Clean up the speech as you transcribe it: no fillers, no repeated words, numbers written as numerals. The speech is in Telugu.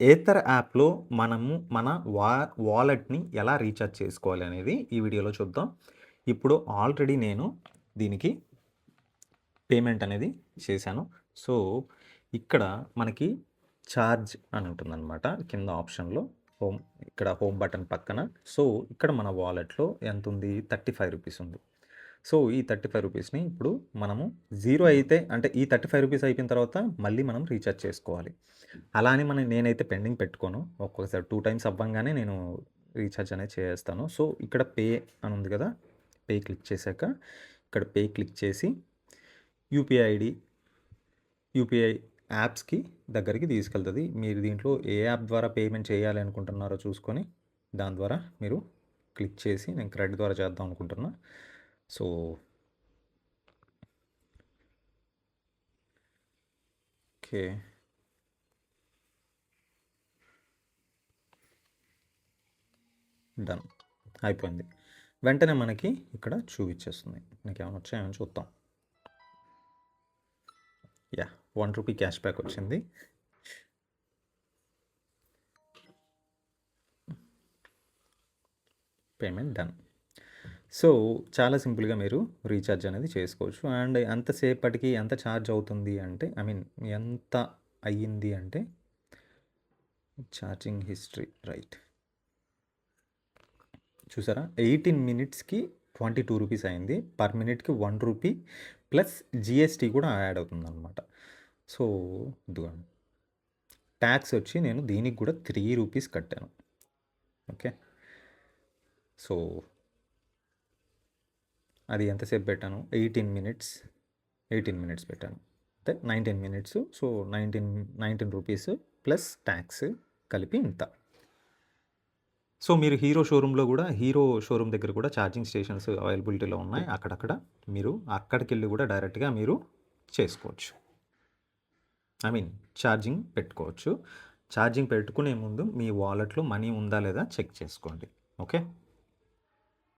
ఏథర్ యాప్‌లో మనము మన వాలెట్‌ని ఎలా రీచార్జ్ చేసుకోవాలి అనేది ఈ వీడియోలో చూద్దాం. ఇప్పుడు ఆల్రెడీ నేను దీనికి పేమెంట్ అనేది చేశాను. సో, ఇక్కడ మనకి ఛార్జ్ అని ఉంటుందనమాట. కింద ఆప్షన్‌లో ఇక్కడ హోమ్ బటన్ పక్కన. సో, ఇక్కడ మన వాలెట్‌లో ఎంతుంది? రూ. 35 ఉంది. సో, ఈ రూ. 35ని ఇప్పుడు మనము 0 అయితే అంటే ఈ రూ. 35 అయిపోయిన తర్వాత మళ్ళీ మనం రీచార్జ్ చేసుకోవాలి. అలా అని నేనైతే పెండింగ్ పెట్టుకోను. ఒక్కొక్కసారి 2 టైమ్స్ అవ్వంగానే నేను రీచార్జ్ అనేది చేసేస్తాను. సో, ఇక్కడ పే అని ఉంది కదా! పే క్లిక్ చేశాక ఇక్కడ పే క్లిక్ చేసి యూపీఐ యాప్స్‌కి దగ్గరికి తీసుకెళ్తది. మీరు దీంట్లో ఏ యాప్ ద్వారా పేమెంట్ చేయాలి అనుకుంటున్నారో చూసుకొని దాని ద్వారా మీరు క్లిక్ చేసి నేను క్రెడిట్ ద్వారా చేద్దాం అనుకుంటున్నా. So, okay. డన్. అయిపోయింది. వెంటనే మనకి ఇక్కడ చూపించేస్తుంది. నాకేమైనా వచ్చాయని చూద్దాం. యాహ్! ₹1 క్యాష్ బ్యాక్ వచ్చింది. Payment done. సో, చాలా సింపుల్‌గా మీరు రీచార్జ్ అనేది చేసుకోవచ్చు. అండ్ ఎంతసేపటికి ఎంత ఛార్జ్ అవుతుంది అంటే ఎంత అయ్యింది అంటే ఛార్జింగ్ హిస్టరీ రైట్. చూసారా 18 మినిట్స్‌కి ₹22 అయింది. పర్ మినిట్‌కి ₹1 ప్లస్ జీఎస్టీ కూడా యాడ్ అవుతుందన్నమాట. సో, ఇదిగోండి. ట్యాక్స్ వచ్చి నేను దీనికి కూడా ₹3 కట్టాను. ఓకే. సో, అది ఎంతసేపు పెట్టాను? 18 మినిట్స్ పెట్టాను. అంటే 19 మినిట్స్. సో, ₹19 ప్లస్ ట్యాక్స్ కలిపి ఇంత. సో, మీరు హీరో షోరూమ్ దగ్గర కూడా ఛార్జింగ్ స్టేషన్స్ అవైలబిలిటీలో ఉన్నాయి. అక్కడక్కడ మీరు అక్కడికెళ్ళి కూడా డైరెక్ట్‌గా మీరు చేసుకోవచ్చు. ఛార్జింగ్ పెట్టుకోవచ్చు. ఛార్జింగ్ పెట్టుకునే ముందు మీ వాలెట్‌లో మనీ ఉందా లేదా చెక్ చేసుకోండి. ఓకే.